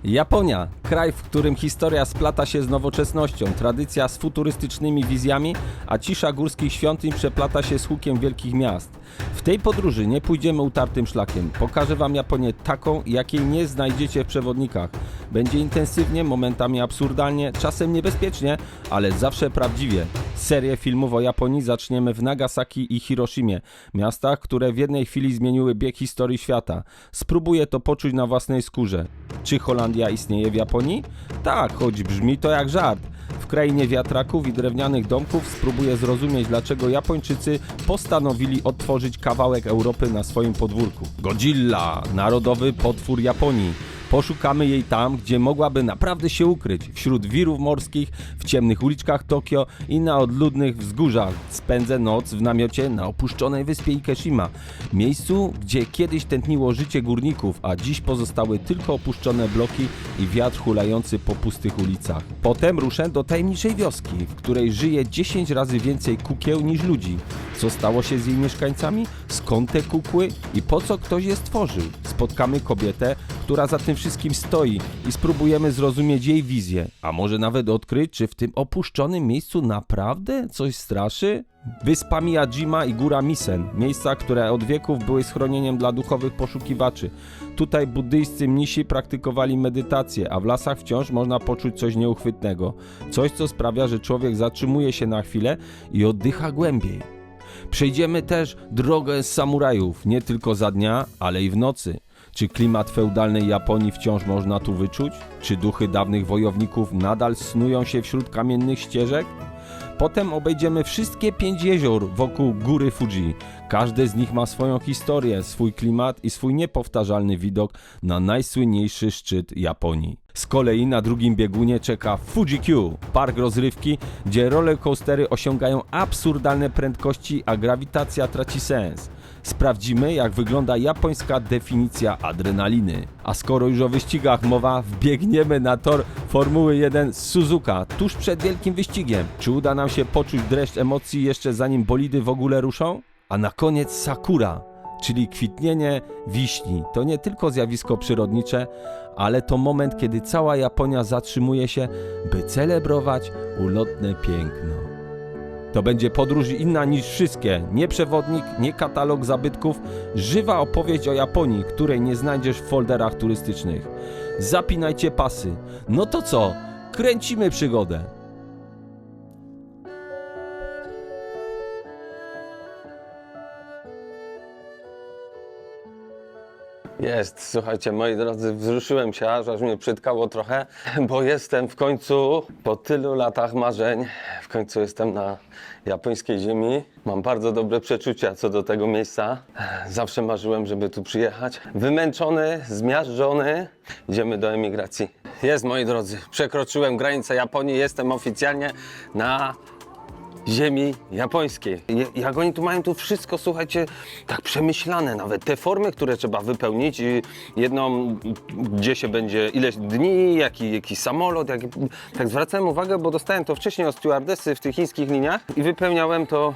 Japonia, kraj, w którym historia splata się z nowoczesnością, tradycja z futurystycznymi wizjami, a cisza górskich świątyń przeplata się z hukiem wielkich miast. W tej podróży nie pójdziemy utartym szlakiem. Pokażę Wam Japonię taką, jakiej nie znajdziecie w przewodnikach. Będzie intensywnie, momentami absurdalnie, czasem niebezpiecznie, ale zawsze prawdziwie. Serię filmów o Japonii zaczniemy w Nagasaki i Hiroshimie, miastach, które w jednej chwili zmieniły bieg historii świata. Spróbuję to poczuć na własnej skórze. Czy Holandia istnieje w Japonii? Tak, choć brzmi to jak żart. W krainie wiatraków i drewnianych domków spróbuję zrozumieć, dlaczego Japończycy postanowili odtworzyć kawałek Europy na swoim podwórku. Godzilla, narodowy potwór Japonii. Poszukamy jej tam, gdzie mogłaby naprawdę się ukryć. Wśród wirów morskich, w ciemnych uliczkach Tokio i na odludnych wzgórzach. Spędzę noc w namiocie na opuszczonej wyspie Ikeshima. Miejscu, gdzie kiedyś tętniło życie górników, a dziś pozostały tylko opuszczone bloki i wiatr hulający po pustych ulicach. Potem ruszę do tajemniczej wioski, w której żyje 10 razy więcej kukieł niż ludzi. Co stało się z jej mieszkańcami? Skąd te kukły i po co ktoś je stworzył? Spotkamy kobietę, która za tym wszystkim stoi i spróbujemy zrozumieć jej wizję, a może nawet odkryć, czy w tym opuszczonym miejscu naprawdę coś straszy? Wyspa Miyajima i góra Misen, miejsca, które od wieków były schronieniem dla duchowych poszukiwaczy. Tutaj buddyjscy mnisi praktykowali medytację, a w lasach wciąż można poczuć coś nieuchwytnego. Coś, co sprawia, że człowiek zatrzymuje się na chwilę i oddycha głębiej. Przejdziemy też drogę z samurajów, nie tylko za dnia, ale i w nocy. Czy klimat feudalnej Japonii wciąż można tu wyczuć? Czy duchy dawnych wojowników nadal snują się wśród kamiennych ścieżek? Potem obejdziemy wszystkie 5 jezior wokół góry Fuji. Każde z nich ma swoją historię, swój klimat i swój niepowtarzalny widok na najsłynniejszy szczyt Japonii. Z kolei na drugim biegunie czeka Fuji-Q, park rozrywki, gdzie rollercoastery osiągają absurdalne prędkości, a grawitacja traci sens. Sprawdzimy, jak wygląda japońska definicja adrenaliny. A skoro już o wyścigach mowa, wbiegniemy na tor Formuły 1 z Suzuka tuż przed wielkim wyścigiem. Czy uda nam się poczuć dreszcz emocji jeszcze zanim bolidy w ogóle ruszą? A na koniec Sakura, czyli kwitnienie wiśni. To nie tylko zjawisko przyrodnicze, ale to moment, kiedy cała Japonia zatrzymuje się, by celebrować ulotne piękno. To będzie podróż inna niż wszystkie. Nie przewodnik, nie katalog zabytków, żywa opowieść o Japonii, której nie znajdziesz w folderach turystycznych. Zapinajcie pasy. No to co? Kręcimy przygodę. Jest, słuchajcie, moi drodzy, wzruszyłem się, aż mnie przytkało trochę, bo jestem w końcu, po tylu latach marzeń, w końcu jestem na japońskiej ziemi. Mam bardzo dobre przeczucia co do tego miejsca. Zawsze marzyłem, żeby tu przyjechać. Wymęczony, zmiażdżony, idziemy do emigracji. Jest, moi drodzy, przekroczyłem granicę Japonii, jestem oficjalnie na ziemi japońskiej. Jak oni tu mają tu wszystko, słuchajcie, tak przemyślane, nawet te formy, które trzeba wypełnić, jedną, gdzie się będzie, ileś dni, jaki samolot, tak zwracałem uwagę, bo dostałem to wcześniej od stewardessy w tych chińskich liniach i wypełniałem to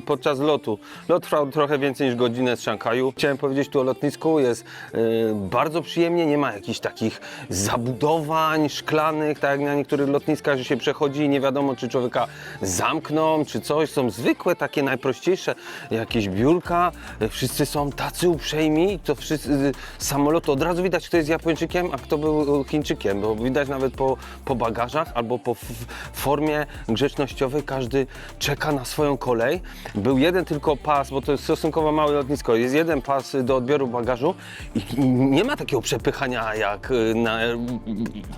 podczas lotu. Lot trwał trochę więcej niż godzinę z Szanghaju. Chciałem powiedzieć tu o lotnisku, jest bardzo przyjemnie, nie ma jakichś takich zabudowań szklanych, tak jak na niektórych lotniskach, że się przechodzi i nie wiadomo, czy człowieka zamkną, czy coś, są zwykłe, takie najprościejsze jakieś biurka, wszyscy są tacy uprzejmi, to wszyscy z samolotu od razu widać, kto jest Japończykiem, a kto był Chińczykiem, bo widać nawet po bagażach albo po formie grzecznościowej, każdy czeka na swoją kolej. Był jeden tylko pas, bo to jest stosunkowo małe lotnisko, jest jeden pas do odbioru bagażu i nie ma takiego przepychania jak na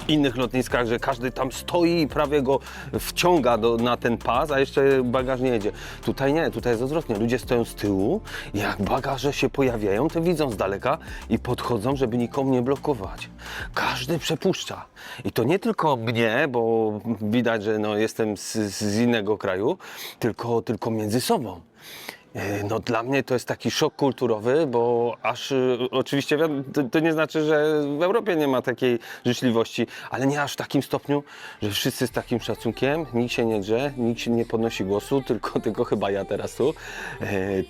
innych lotniskach, że każdy tam stoi i prawie go wciąga na ten pas, a jeszcze bagaż nie jedzie. Tutaj nie, tutaj jest odwrotnie. Ludzie stoją z tyłu, jak bagaże się pojawiają, to widzą z daleka i podchodzą, żeby nikomu nie blokować. Każdy przepuszcza. I to nie tylko mnie, bo widać, że no, jestem z innego kraju, tylko między sobą. No dla mnie to jest taki szok kulturowy, bo aż oczywiście to nie znaczy, że w Europie nie ma takiej życzliwości, ale nie aż w takim stopniu, że wszyscy z takim szacunkiem, nikt się nie drze, nikt się nie podnosi głosu, tylko chyba ja teraz tu.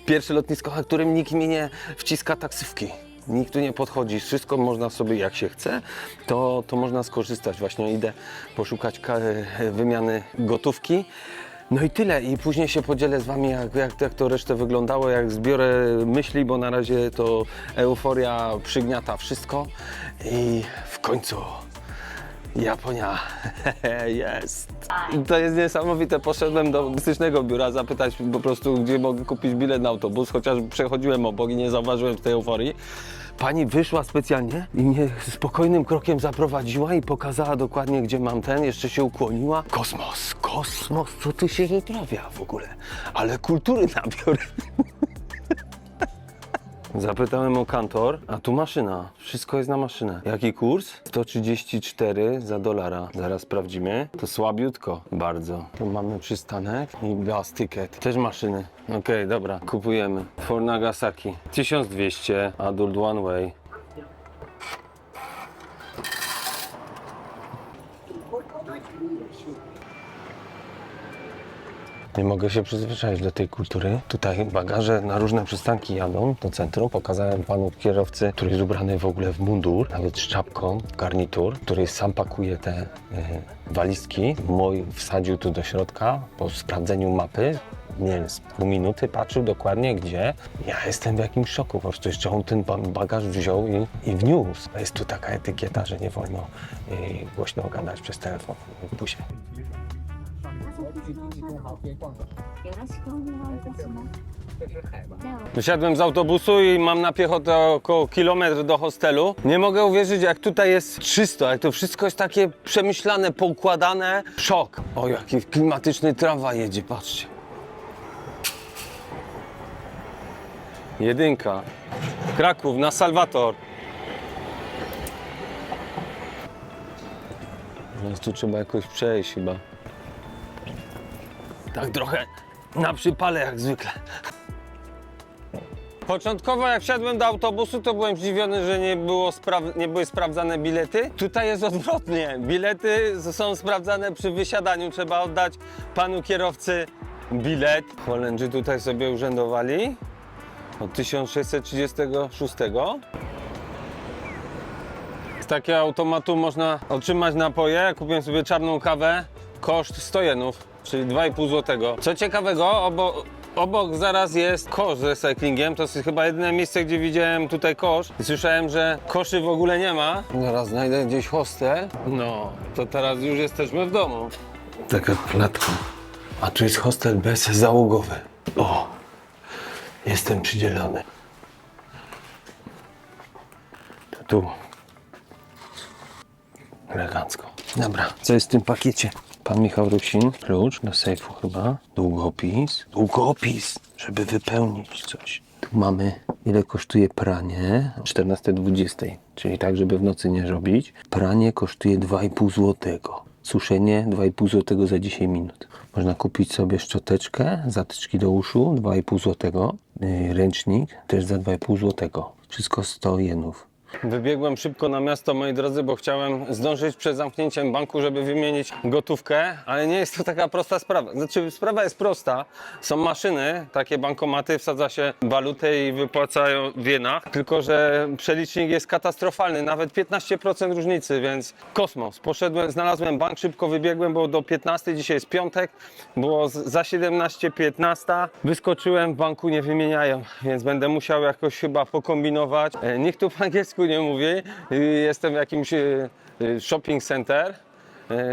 Pierwsze lotnisko, na którym nikt mi nie wciska taksówki. Nikt tu nie podchodzi, wszystko można sobie jak się chce, to można skorzystać. Właśnie idę poszukać wymiany gotówki. No i tyle. I później się podzielę z Wami, jak to resztę wyglądało, jak zbiorę myśli, bo na razie to euforia przygniata wszystko. I w końcu Japonia jest. To jest niesamowite. Poszedłem do turystycznego biura zapytać po prostu, gdzie mogę kupić bilet na autobus, chociaż przechodziłem obok i nie zauważyłem tej euforii. Pani wyszła specjalnie i mnie spokojnym krokiem zaprowadziła i pokazała dokładnie, gdzie mam jeszcze się ukłoniła. Kosmos, kosmos, co tu się wyprawia w ogóle? Ale kultury nabiór. Zapytałem o kantor, a tu maszyna. Wszystko jest na maszynę. Jaki kurs? 134 za dolara. Zaraz sprawdzimy. To słabiutko bardzo. Tu mamy przystanek i gas ticket. Też maszyny. Okej, dobra, kupujemy. For Nagasaki. 1200, adult one way. Nie mogę się przyzwyczaić do tej kultury. Tutaj bagaże na różne przystanki jadą do centrum. Pokazałem panu kierowcy, który jest ubrany w ogóle w mundur, nawet z czapką, garnitur, który sam pakuje te walizki. Mój wsadził tu do środka po sprawdzeniu mapy. Nie wiem, z pół minuty patrzył dokładnie gdzie. Ja jestem w jakimś szoku. Po prostu jeszcze on ten bagaż wziął i wniósł. Jest tu taka etykieta, że nie wolno głośno gadać przez telefon w busie. Wysiadłem z autobusu i mam na piechotę około kilometr do hostelu. Nie mogę uwierzyć, jak tutaj jest czysto, jak to wszystko jest takie przemyślane, poukładane. Szok. O, jaki klimatyczny tramwaj jedzie, patrzcie. Jedynka. Kraków na Salwator. No tu trzeba jakoś przejść chyba. Tak trochę na przypale jak zwykle. Początkowo jak wsiadłem do autobusu, to byłem zdziwiony, że nie były sprawdzane bilety. Tutaj jest odwrotnie. Bilety są sprawdzane przy wysiadaniu. Trzeba oddać panu kierowcy bilet. Holendrzy tutaj sobie urzędowali od 1636. Z takiego automatu można otrzymać napoje. Kupiłem sobie czarną kawę. Koszt 100 jenów, czyli 2,5 zł. Co ciekawego, obok zaraz jest kosz z recyklingiem. To jest chyba jedyne miejsce, gdzie widziałem tutaj kosz. I słyszałem, że koszy w ogóle nie ma. Zaraz znajdę gdzieś hostel. No, to teraz już jesteśmy w domu. Taka klatka. A tu jest hostel bezzałogowy. O, jestem przydzielony. To tu. Elegancko. Dobra, co jest w tym pakiecie? Pan Michał Rusin, klucz do sejfu chyba, długopis, żeby wypełnić coś. Tu mamy, ile kosztuje pranie, 14:20, czyli tak, żeby w nocy nie robić. Pranie kosztuje 2,5 zł, suszenie 2,5 zł za 10 minut. Można kupić sobie szczoteczkę, zatyczki do uszu, 2,5 zł, ręcznik też za 2,5 zł, wszystko 100 jenów. Wybiegłem szybko na miasto, moi drodzy, bo chciałem zdążyć przed zamknięciem banku, żeby wymienić gotówkę, ale nie jest to taka prosta sprawa. Znaczy, sprawa jest prosta. Są maszyny, takie bankomaty, wsadza się walutę i wypłacają w jenach, tylko że przelicznik jest katastrofalny, nawet 15% różnicy, więc kosmos. Poszedłem, znalazłem bank, szybko wybiegłem, bo do 15, dzisiaj jest piątek, było za 17:15. Wyskoczyłem, w banku nie wymieniają, więc będę musiał jakoś chyba pokombinować. Nikt tu po angielsku nie mówi, jestem w jakimś shopping center.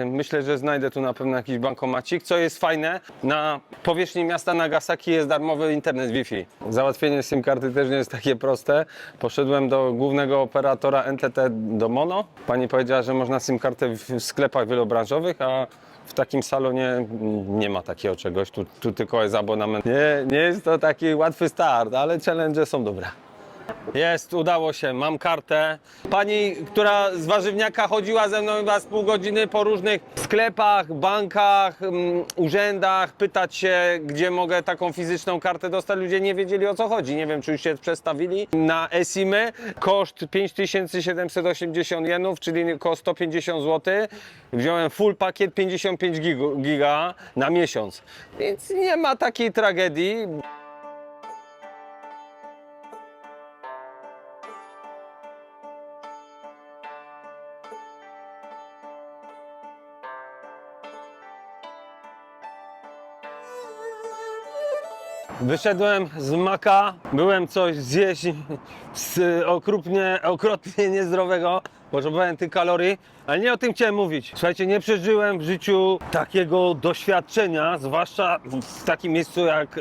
Myślę, że znajdę tu na pewno jakiś bankomacik. Co jest fajne, na powierzchni miasta Nagasaki jest darmowy internet Wi-Fi. Załatwienie SIM karty też nie jest takie proste. Poszedłem do głównego operatora NTT do Mono. Pani powiedziała, że można SIM kartę w sklepach wielobranżowych, a w takim salonie nie ma takiego czegoś. Tu tylko jest abonament. Nie jest to taki łatwy start, ale challenge są dobre. Jest, udało się, mam kartę. Pani, która z warzywniaka chodziła ze mną chyba z pół godziny po różnych sklepach, bankach, urzędach, pytać się, gdzie mogę taką fizyczną kartę dostać. Ludzie nie wiedzieli, o co chodzi. Nie wiem, czy już się przestawili. Na eSIM-y koszt 5780 jenów, czyli około 150 zł. Wziąłem full pakiet 55 giga na miesiąc. Więc nie ma takiej tragedii. Wyszedłem z Maka, byłem coś zjeść z okropnie niezdrowego, potrzebowałem tych kalorii, ale nie o tym chciałem mówić. Słuchajcie, nie przeżyłem w życiu takiego doświadczenia, zwłaszcza w takim miejscu jak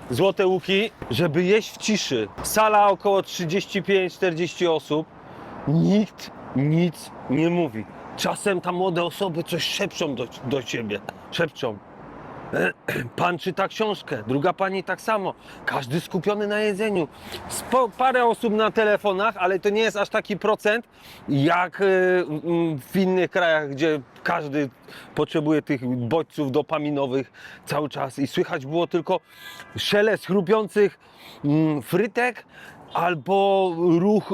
Złote Łuki, żeby jeść w ciszy. Sala około 35-40 osób, nikt nic nie mówi. Czasem tam młode osoby coś szepczą do ciebie, szepczą. Pan czyta książkę, druga pani tak samo. Każdy skupiony na jedzeniu. Parę osób na telefonach, ale to nie jest aż taki procent jak w innych krajach, gdzie każdy potrzebuje tych bodźców dopaminowych cały czas i słychać było tylko szelest chrupiących frytek albo ruch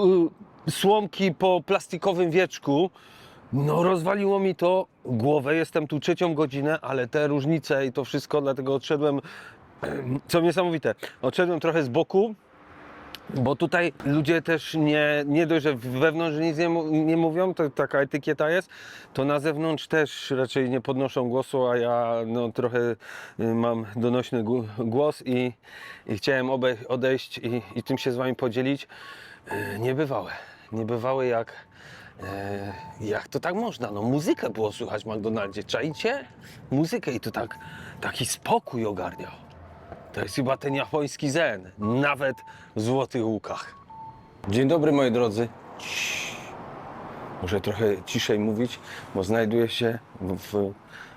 słomki po plastikowym wieczku. No rozwaliło mi to głowę, jestem tu 3. godzinę, ale te różnice i to wszystko, dlatego odszedłem, co niesamowite, odszedłem trochę z boku, bo tutaj ludzie też nie dość, że wewnątrz nic nie mówią, to taka etykieta jest, to na zewnątrz też raczej nie podnoszą głosu, a ja no, trochę mam donośny głos i chciałem odejść i tym się z wami podzielić. Niebywałe jak to tak można? No muzykę było słychać w McDonaldzie, czajcie? Muzykę i to taki spokój ogarniał. To jest chyba ten japoński zen, nawet w Złotych Łukach. Dzień dobry moi drodzy. Muszę trochę ciszej mówić, bo znajduję się w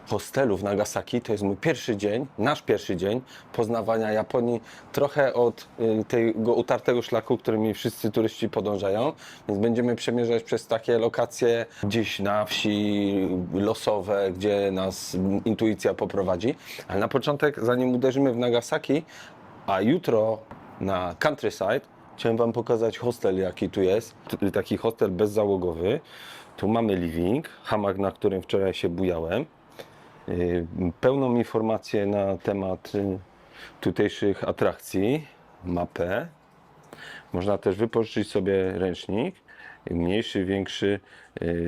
hostelu w Nagasaki. To jest mój pierwszy dzień, nasz pierwszy dzień poznawania Japonii. Trochę od tego utartego szlaku, którymi wszyscy turyści podążają. Więc będziemy przemierzać przez takie lokacje gdzieś na wsi, losowe, gdzie nas intuicja poprowadzi. Ale na początek, zanim uderzymy w Nagasaki, a jutro na Countryside, chciałem wam pokazać hostel, jaki tu jest. Taki hostel bezzałogowy. Tu mamy living, hamak, na którym wczoraj się bujałem. Pełną informację na temat tutejszych atrakcji, mapę. Można też wypożyczyć sobie ręcznik, mniejszy, większy,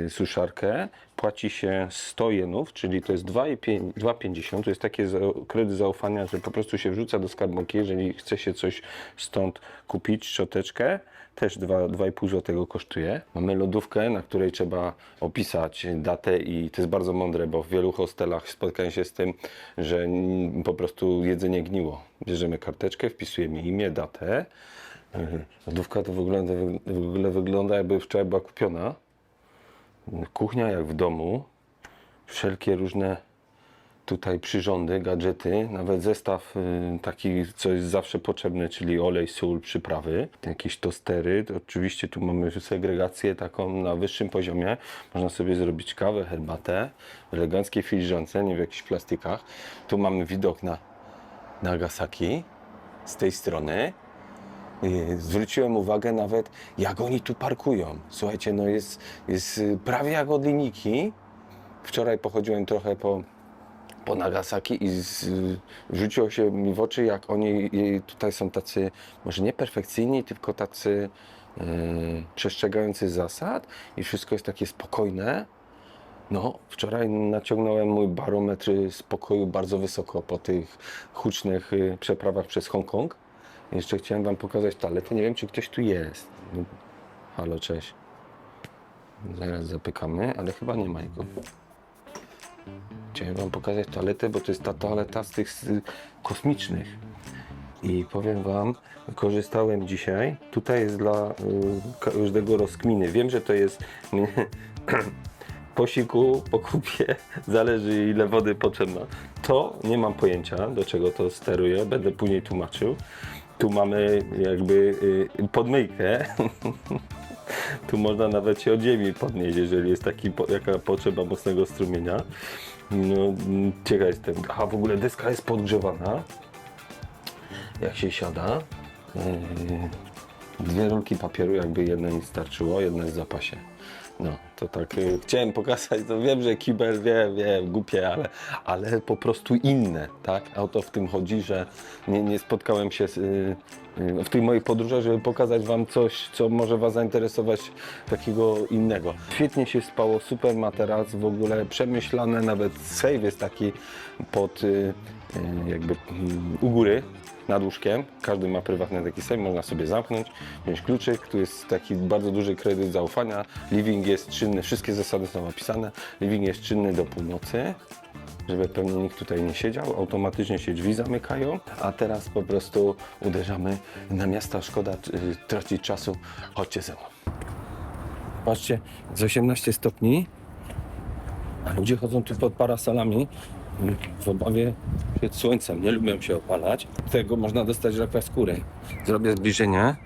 suszarkę. Płaci się 100 jenów, czyli to jest 2,50. To jest taki kredyt zaufania, że po prostu się wrzuca do skarbonki, jeżeli chce się coś stąd kupić, szczoteczkę. Też 2,5 zł kosztuje. Mamy lodówkę, na której trzeba opisać datę i to jest bardzo mądre, bo w wielu hostelach spotkałem się z tym, że po prostu jedzenie gniło. Bierzemy karteczkę, wpisujemy imię, datę. Lodówka to w ogóle wygląda, jakby wczoraj była kupiona. Kuchnia jak w domu. Wszelkie różne tutaj przyrządy, gadżety, nawet zestaw taki, co jest zawsze potrzebny, czyli olej, sól, przyprawy. Jakieś tostery, to oczywiście tu mamy segregację taką na wyższym poziomie. Można sobie zrobić kawę, herbatę w eleganckiej filiżance, nie w jakichś plastikach. Tu mamy widok na Nagasaki z tej strony. Zwróciłem uwagę nawet, jak oni tu parkują. Słuchajcie, no jest prawie jak od linijki. Wczoraj pochodziłem trochę po Nagasaki i rzuciło się mi w oczy, jak oni tutaj są tacy, może nie perfekcyjni, tylko tacy przestrzegający zasad i wszystko jest takie spokojne. No, wczoraj naciągnąłem mój barometr spokoju bardzo wysoko po tych hucznych przeprawach przez Hongkong. Jeszcze chciałem wam pokazać toaletę. Nie wiem, czy ktoś tu jest. Halo, cześć. Zaraz zapykamy, ale chyba nie ma jego. Chciałem wam pokazać toaletę, bo to jest ta toaleta z tych kosmicznych. I powiem wam, korzystałem dzisiaj. Tutaj jest dla każdego rozkminy. Wiem, że to jest po siku, po kupie, zależy ile wody potrzebna. To nie mam pojęcia, do czego to steruję. Będę później tłumaczył. Tu mamy jakby podmyjkę. Tu można nawet się od ziemi podnieść, jeżeli jest jaka potrzeba mocnego strumienia. No, ciekaw jestem. A w ogóle deska jest podgrzewana. Jak się siada. 2 rolki papieru, jakby jednej starczyło, jedna jest w zapasie. No. To tak chciałem pokazać, to wiem, że kibel, wiem, głupie, ale po prostu inne, tak? A o to w tym chodzi, że nie spotkałem się w tych moich podróżach, żeby pokazać Wam coś, co może Was zainteresować takiego innego. Świetnie się spało, super materac, w ogóle przemyślane, nawet save jest taki pod jakby u góry, nad łóżkiem. Każdy ma prywatny taki sejm, można sobie zamknąć, wziąć kluczyk. Tu jest taki bardzo duży kredyt zaufania. Living jest czynny, wszystkie zasady są opisane. Living jest czynny do północy, żeby pewnie nikt tutaj nie siedział. Automatycznie się drzwi zamykają, a teraz po prostu uderzamy na miasta. Szkoda tracić czasu. Chodźcie ze mną. Patrzcie, z 18 stopni, a ludzie chodzą tu pod parasolami w obawie przed słońcem, nie lubią się opalać. Z tego można dostać raka skóry. Zrobię zbliżenie.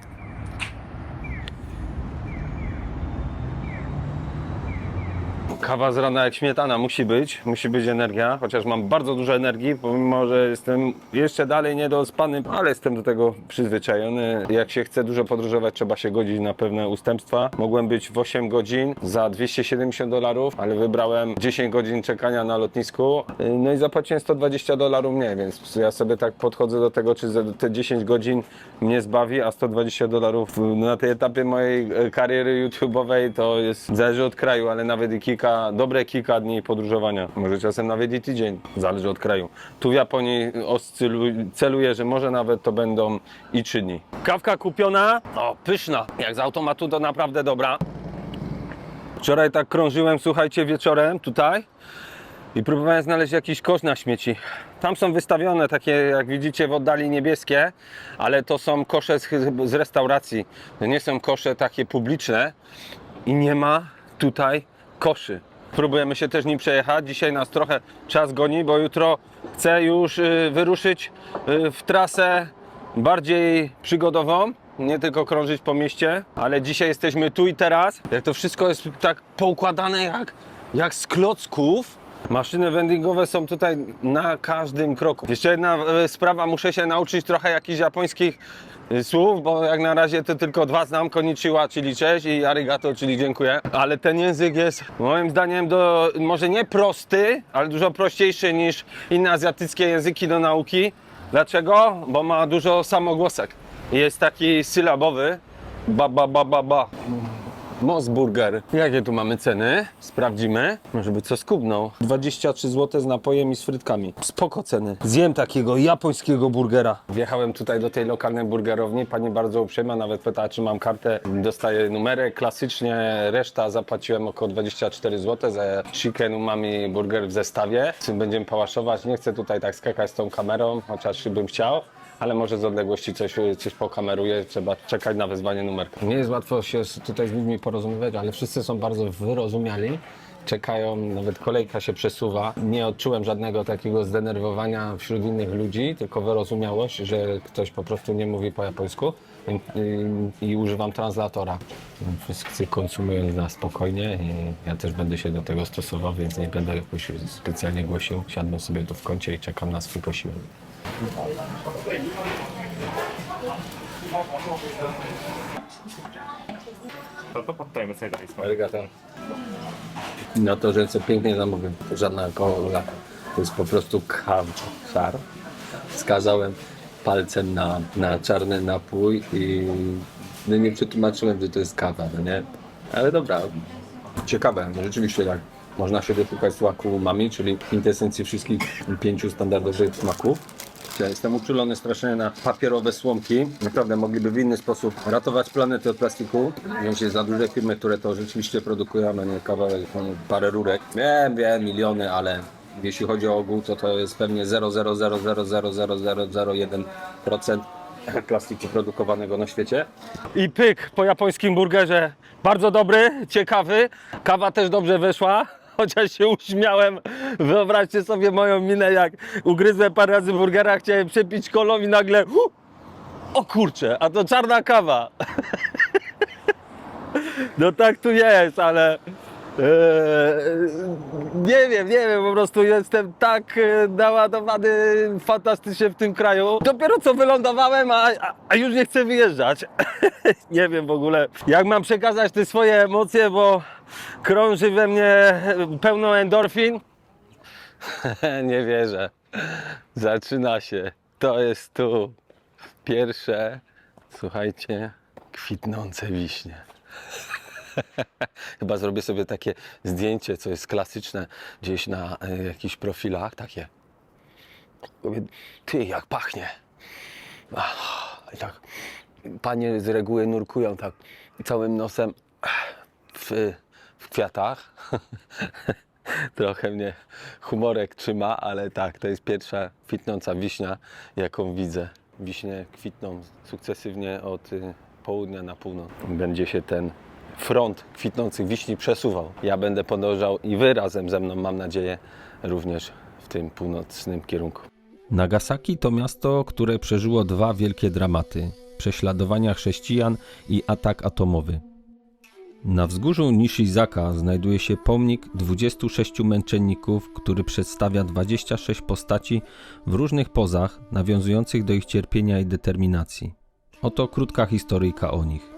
Kawa z rana jak śmietana musi być energia, chociaż mam bardzo dużo energii, pomimo że jestem jeszcze dalej niedospany, ale jestem do tego przyzwyczajony. Jak się chce dużo podróżować, trzeba się godzić na pewne ustępstwa. Mogłem być w 8 godzin za $270, ale wybrałem 10 godzin czekania na lotnisku, no i zapłaciłem $120 mniej, więc ja sobie tak podchodzę do tego, czy te 10 godzin mnie zbawi, a $120 na tej etapie mojej kariery YouTube'owej to jest, zależy od kraju, ale nawet i dobre kilka dni podróżowania, może czasem nawet i tydzień, zależy od kraju. Tu w Japonii celuję, że może nawet to będą i 3 dni. Kawka kupiona, o pyszna, jak z automatu to naprawdę dobra. Wczoraj tak krążyłem, słuchajcie, wieczorem tutaj i próbowałem znaleźć jakiś kosz na śmieci. Tam są wystawione takie, jak widzicie, w oddali niebieskie, ale to są kosze z restauracji. To nie są kosze takie publiczne i nie ma tutaj koszy. Próbujemy się też nim przejechać. Dzisiaj nas trochę czas goni, bo jutro chcę już wyruszyć w trasę bardziej przygodową. Nie tylko krążyć po mieście, ale dzisiaj jesteśmy tu i teraz. Jak to wszystko jest tak poukładane jak z klocków. Maszyny vendingowe są tutaj na każdym kroku. Jeszcze jedna sprawa, muszę się nauczyć trochę jakichś japońskich słów, bo jak na razie to tylko 2 znam, konnichiwa, czyli cześć, i arigato, czyli dziękuję. Ale ten język jest moim zdaniem może nie prosty, ale dużo prościejszy niż inne azjatyckie języki do nauki. Dlaczego? Bo ma dużo samogłosek. Jest taki sylabowy. Ba. Mosburger. Jakie tu mamy ceny? Sprawdzimy. Może by co skubnął. 23 zł z napojem i z frytkami. Spoko ceny. Zjem takiego japońskiego burgera. Wjechałem tutaj do tej lokalnej burgerowni. Pani bardzo uprzejma, nawet pytała, czy mam kartę. Dostaję numerek. Klasycznie reszta zapłaciłem około 24 zł za chicken umami burger w zestawie. Z tym będziemy pałaszować. Nie chcę tutaj tak skakać z tą kamerą, chociaż bym chciał. Ale może z odległości coś pokameruję, trzeba czekać na wezwanie numerka. Nie jest łatwo się tutaj z ludźmi porozumiewać, ale wszyscy są bardzo wyrozumiali. Czekają, nawet kolejka się przesuwa. Nie odczułem żadnego takiego zdenerwowania wśród innych ludzi, tylko wyrozumiałość, że ktoś po prostu nie mówi po japońsku i używam translatora. Wszyscy konsumują na spokojnie i ja też będę się do tego stosował, więc nie będę jakoś specjalnie głosił. Siadnę sobie tu w kącie i czekam na swój posiłek. Na to, że co pięknie zamówię, to żadna alkohola, to jest po prostu kawczar. Wskazałem palcem na czarny napój i no nie przetłumaczyłem, że to jest kawa, no nie? Ale dobra, ciekawe, rzeczywiście tak. Można się doszukać smaku umami, czyli kwintesencji wszystkich 5 standardowych smaków. Ja jestem uczulony strasznie na papierowe słomki. Naprawdę mogliby w inny sposób ratować planetę od plastiku. Wziąć się za duże firmy, które to rzeczywiście produkują, a nie kawałek, parę rurek. Wiem, miliony, ale jeśli chodzi o ogół, to jest pewnie 0,0000001% plastiku produkowanego na świecie. I pyk po japońskim burgerze. Bardzo dobry, ciekawy. Kawa też dobrze weszła. Chociaż się uśmiałem, wyobraźcie sobie moją minę, jak ugryzłem parę razy burgera, chciałem przepić kolą i nagle o kurczę, a to czarna kawa. No tak tu jest, ale Nie wiem, po prostu jestem tak naładowany fantastycznie w tym kraju. Dopiero co wylądowałem, a już nie chcę wyjeżdżać. Nie wiem w ogóle, jak mam przekazać te swoje emocje, bo krąży we mnie pełno endorfin. Nie wierzę. Zaczyna się. To jest tu pierwsze, słuchajcie, kwitnące wiśnie. Chyba zrobię sobie takie zdjęcie, co jest klasyczne gdzieś na jakichś profilach, takie. Mówię, ty, jak pachnie. I tak, panie z reguły nurkują tak całym nosem w kwiatach. Trochę mnie humorek trzyma, ale tak, to jest pierwsza kwitnąca wiśnia, jaką widzę. Wiśnie kwitną sukcesywnie od południa na północ. Będzie się ten front kwitnących wiśni przesuwał. Ja będę podążał i wy razem ze mną, mam nadzieję, również w tym północnym kierunku. Nagasaki to miasto, które przeżyło dwa wielkie dramaty: prześladowania chrześcijan i atak atomowy. Na wzgórzu Nishizaka znajduje się pomnik 26 męczenników, który przedstawia 26 postaci w różnych pozach, nawiązujących do ich cierpienia i determinacji. Oto krótka historyjka o nich.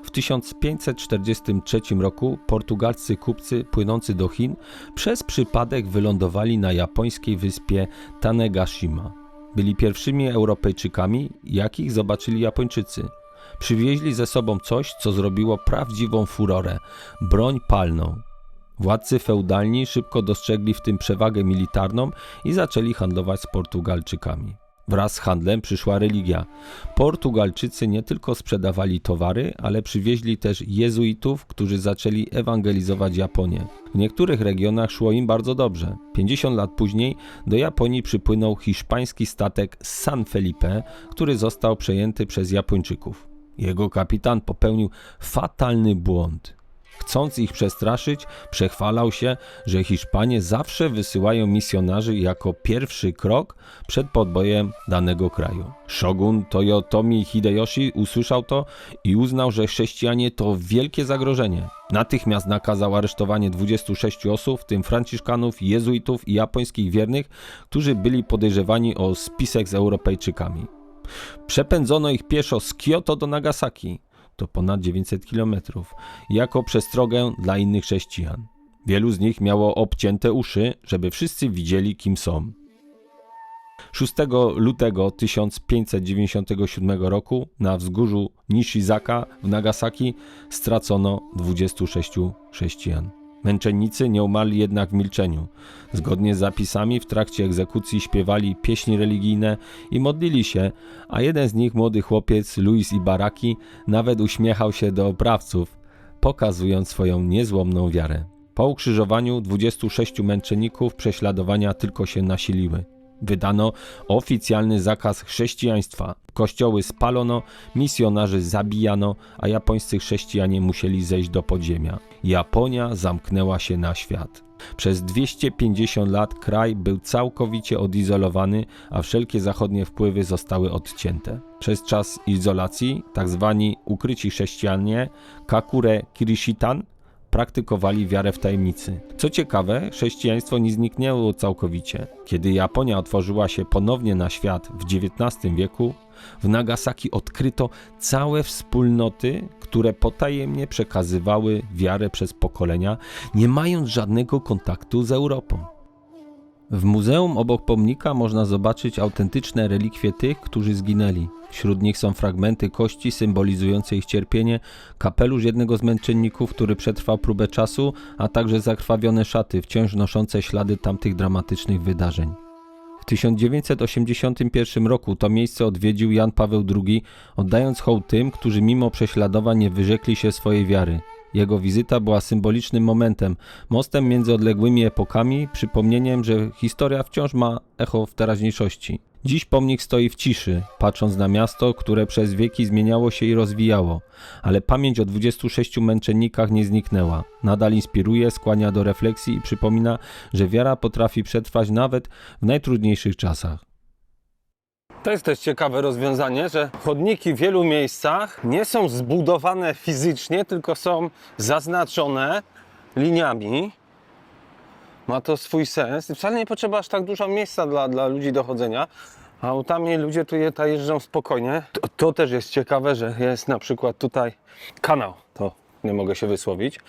W 1543 roku portugalscy kupcy płynący do Chin przez przypadek wylądowali na japońskiej wyspie Tanegashima. Byli pierwszymi Europejczykami, jakich zobaczyli Japończycy. Przywieźli ze sobą coś, co zrobiło prawdziwą furorę – broń palną. Władcy feudalni szybko dostrzegli w tym przewagę militarną i zaczęli handlować z Portugalczykami. Wraz z handlem przyszła religia. Portugalczycy nie tylko sprzedawali towary, ale przywieźli też jezuitów, którzy zaczęli ewangelizować Japonię. W niektórych regionach szło im bardzo dobrze. 50 lat później do Japonii przypłynął hiszpański statek San Felipe, który został przejęty przez Japończyków. Jego kapitan popełnił fatalny błąd. Chcąc ich przestraszyć, przechwalał się, że Hiszpanie zawsze wysyłają misjonarzy jako pierwszy krok przed podbojem danego kraju. Shogun Toyotomi Hideyoshi usłyszał to i uznał, że chrześcijanie to wielkie zagrożenie. Natychmiast nakazał aresztowanie 26 osób, w tym franciszkanów, jezuitów i japońskich wiernych, którzy byli podejrzewani o spisek z Europejczykami. Przepędzono ich pieszo z Kyoto do Nagasaki, to ponad 900 km, jako przestrogę dla innych chrześcijan. Wielu z nich miało obcięte uszy, żeby wszyscy widzieli, kim są. 6 lutego 1597 roku na wzgórzu Nishizaka w Nagasaki stracono 26 chrześcijan. Męczennicy nie umarli jednak w milczeniu. Zgodnie z zapisami w trakcie egzekucji śpiewali pieśni religijne i modlili się, a jeden z nich, młody chłopiec Luis Ibaraki, nawet uśmiechał się do oprawców, pokazując swoją niezłomną wiarę. Po ukrzyżowaniu 26 męczenników prześladowania tylko się nasiliły. Wydano oficjalny zakaz chrześcijaństwa. Kościoły spalono, misjonarzy zabijano, a japońscy chrześcijanie musieli zejść do podziemia. Japonia zamknęła się na świat. Przez 250 lat kraj był całkowicie odizolowany, a wszelkie zachodnie wpływy zostały odcięte. Przez czas izolacji tzw. ukryci chrześcijanie Kakure Kirishitan praktykowali wiarę w tajemnicy. Co ciekawe, chrześcijaństwo nie zniknęło całkowicie. Kiedy Japonia otworzyła się ponownie na świat w XIX wieku, w Nagasaki odkryto całe wspólnoty, które potajemnie przekazywały wiarę przez pokolenia, nie mając żadnego kontaktu z Europą. W muzeum obok pomnika można zobaczyć autentyczne relikwie tych, którzy zginęli. Wśród nich są fragmenty kości symbolizujące ich cierpienie, kapelusz jednego z męczenników, który przetrwał próbę czasu, a także zakrwawione szaty, wciąż noszące ślady tamtych dramatycznych wydarzeń. W 1981 roku to miejsce odwiedził Jan Paweł II, oddając hołd tym, którzy mimo prześladowań nie wyrzekli się swojej wiary. Jego wizyta była symbolicznym momentem, mostem między odległymi epokami, przypomnieniem, że historia wciąż ma echo w teraźniejszości. Dziś pomnik stoi w ciszy, patrząc na miasto, które przez wieki zmieniało się i rozwijało, ale pamięć o 26 męczennikach nie zniknęła. Nadal inspiruje, skłania do refleksji i przypomina, że wiara potrafi przetrwać nawet w najtrudniejszych czasach. To jest też ciekawe rozwiązanie, że chodniki w wielu miejscach nie są zbudowane fizycznie, tylko są zaznaczone liniami. Ma to swój sens. Wcale nie potrzeba aż tak dużo miejsca dla ludzi do chodzenia. Autami ludzie tu jeżdżą spokojnie. To też jest ciekawe, że jest na przykład tutaj kanał. To nie mogę się wysłowić.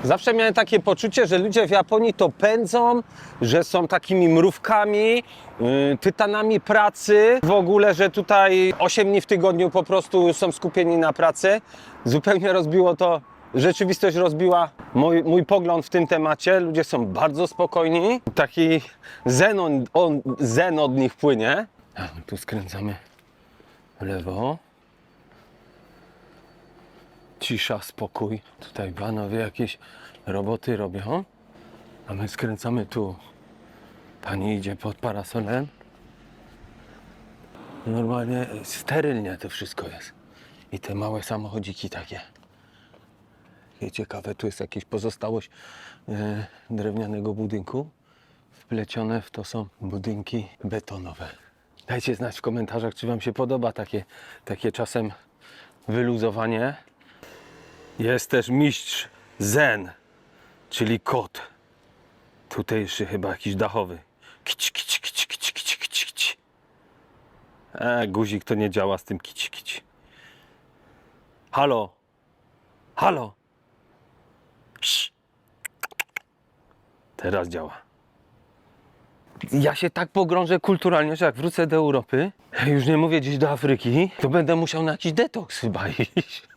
Zawsze miałem takie poczucie, że ludzie w Japonii to pędzą, że są takimi mrówkami, tytanami pracy. W ogóle, że tutaj 8 dni w tygodniu po prostu są skupieni na pracy. Zupełnie rozbiło to, rzeczywistość rozbiła mój pogląd w tym temacie. Ludzie są bardzo spokojni. Taki zen od nich płynie. A, tu skręcamy w lewo. Cisza, spokój. Tutaj panowie jakieś roboty robią. A my skręcamy tu. Pani idzie pod parasolem. Normalnie sterylnie to wszystko jest. I te małe samochodziki takie. I ciekawe, tu jest jakaś pozostałość drewnianego budynku. Wplecione w to są budynki betonowe. Dajcie znać w komentarzach, czy wam się podoba takie czasem wyluzowanie. Jest też mistrz Zen, czyli kot. Tutejszy chyba jakiś dachowy. Kici, kici, kici, kici, kici, kici, kici. Guzik to nie działa z tym kici, kici. Halo? Halo? Cii. Teraz działa. Ja się tak pogrążę kulturalnie, że jak wrócę do Europy, już nie mówię gdzieś do Afryki, to będę musiał na jakiś detoks chyba iść.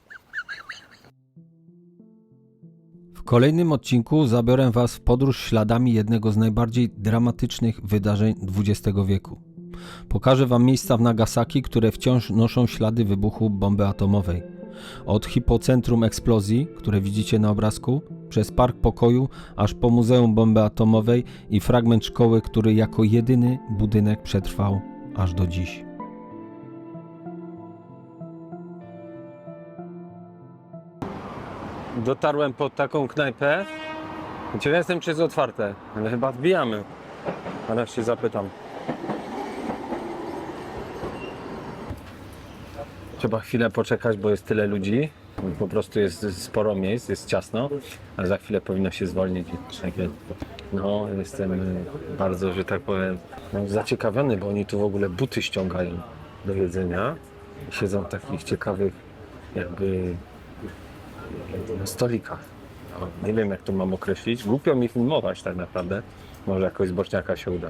W kolejnym odcinku zabiorę Was w podróż śladami jednego z najbardziej dramatycznych wydarzeń XX wieku. Pokażę Wam miejsca w Nagasaki, które wciąż noszą ślady wybuchu bomby atomowej. Od hipocentrum eksplozji, które widzicie na obrazku, przez Park Pokoju, aż po Muzeum Bomby Atomowej i fragment szkoły, który jako jedyny budynek przetrwał aż do dziś. Dotarłem pod taką knajpę. Ciekaw jestem, czy jest otwarte, ale chyba wbijamy. Ale się zapytam. Trzeba chwilę poczekać, bo jest tyle ludzi. Po prostu jest sporo miejsc, jest ciasno, ale za chwilę powinno się zwolnić. No, jestem bardzo, że tak powiem, zaciekawiony, bo oni tu w ogóle buty ściągają do jedzenia. Siedzą w takich ciekawych jakby stolikach. No, nie wiem, jak to mam określić. Głupio mi filmować tak naprawdę. Może jakoś z boczniaka się uda.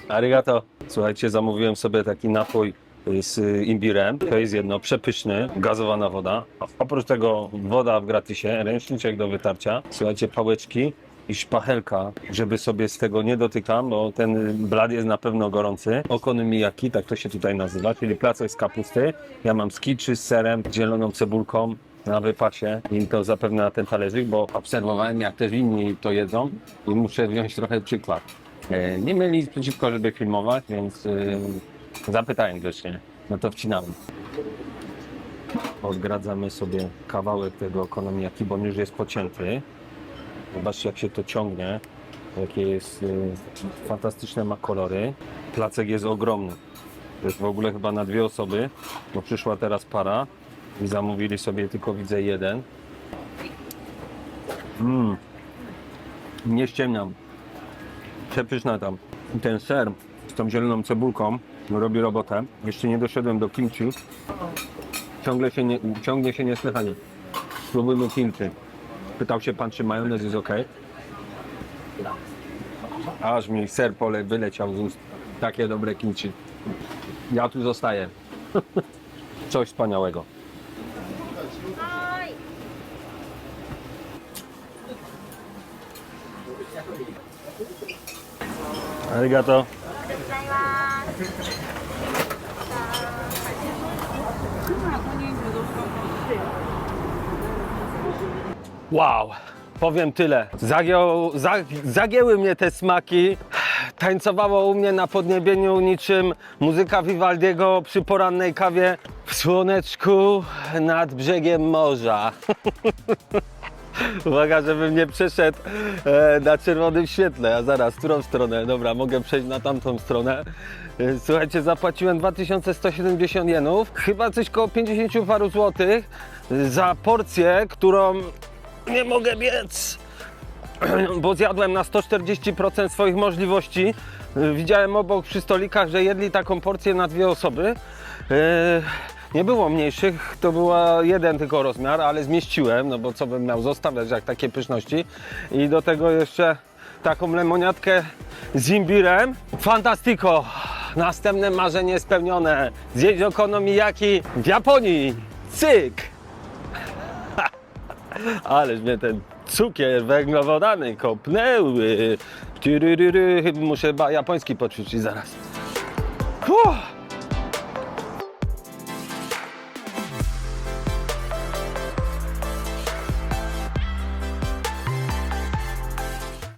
Arigato. Słuchajcie, zamówiłem sobie taki napój z imbirem. To jest jedno, przepyszny, gazowana woda. Oprócz tego woda w gratisie, ręczniczek do wytarcia. Słuchajcie, pałeczki i szpachelka, żeby sobie z tego nie dotykam, bo ten blad jest na pewno gorący. Okonomiyaki, tak to się tutaj nazywa, czyli placek z kapusty. Ja mam z kiczy, z serem, zieloną cebulką na wypasie i to zapewne na ten talerzyk, bo obserwowałem, jak też inni to jedzą i muszę wziąć trochę przykład. Nie mieli nic przeciwko, żeby filmować, więc zapytałem grzecznie. No to wcinamy. Odgradzamy sobie kawałek tego okonomiyaki, bo on już jest pocięty. Zobaczcie, jak się to ciągnie. Jakie jest fantastyczne ma kolory. Placek jest ogromny. To jest w ogóle chyba na 2 osoby, bo przyszła teraz para i zamówili sobie tylko, widzę, jeden. Nie ściemniam. Przepyszna tam. I ten ser z tą zieloną cebulką robi robotę. Jeszcze nie doszedłem do kimchi. Ciągnie się niesłychanie. Spróbujmy kimchi. Pytał się pan, czy majonez jest ok. Aż mi ser wyleciał z ust. Takie dobre kimchi. Ja tu zostaję. Coś wspaniałego. Arigato. Wow, powiem tyle. Zagięły mnie te smaki. Tańcowało u mnie na podniebieniu niczym muzyka Vivaldiego przy porannej kawie w słoneczku nad brzegiem morza. Uwaga, żebym nie przeszedł na czerwonym świetle. A zaraz, którą stronę? Dobra, mogę przejść na tamtą stronę. Słuchajcie, zapłaciłem 2170 jenów, chyba coś koło 50 paru złotych za porcję, którą nie mogę biec, bo zjadłem na 140% swoich możliwości. Widziałem obok przy stolikach, że jedli taką porcję na 2 osoby. Nie było mniejszych, to był jeden tylko rozmiar, ale zmieściłem, no bo co bym miał zostawiać jak takie pyszności. I do tego jeszcze taką lemoniatkę z imbirem. Fantastico! Następne marzenie spełnione. Zjeść okonomiyaki w Japonii. Cyk! Ależ mnie ten cukier, węglowodany kopnęły. Muszę japoński poćwiczyć zaraz.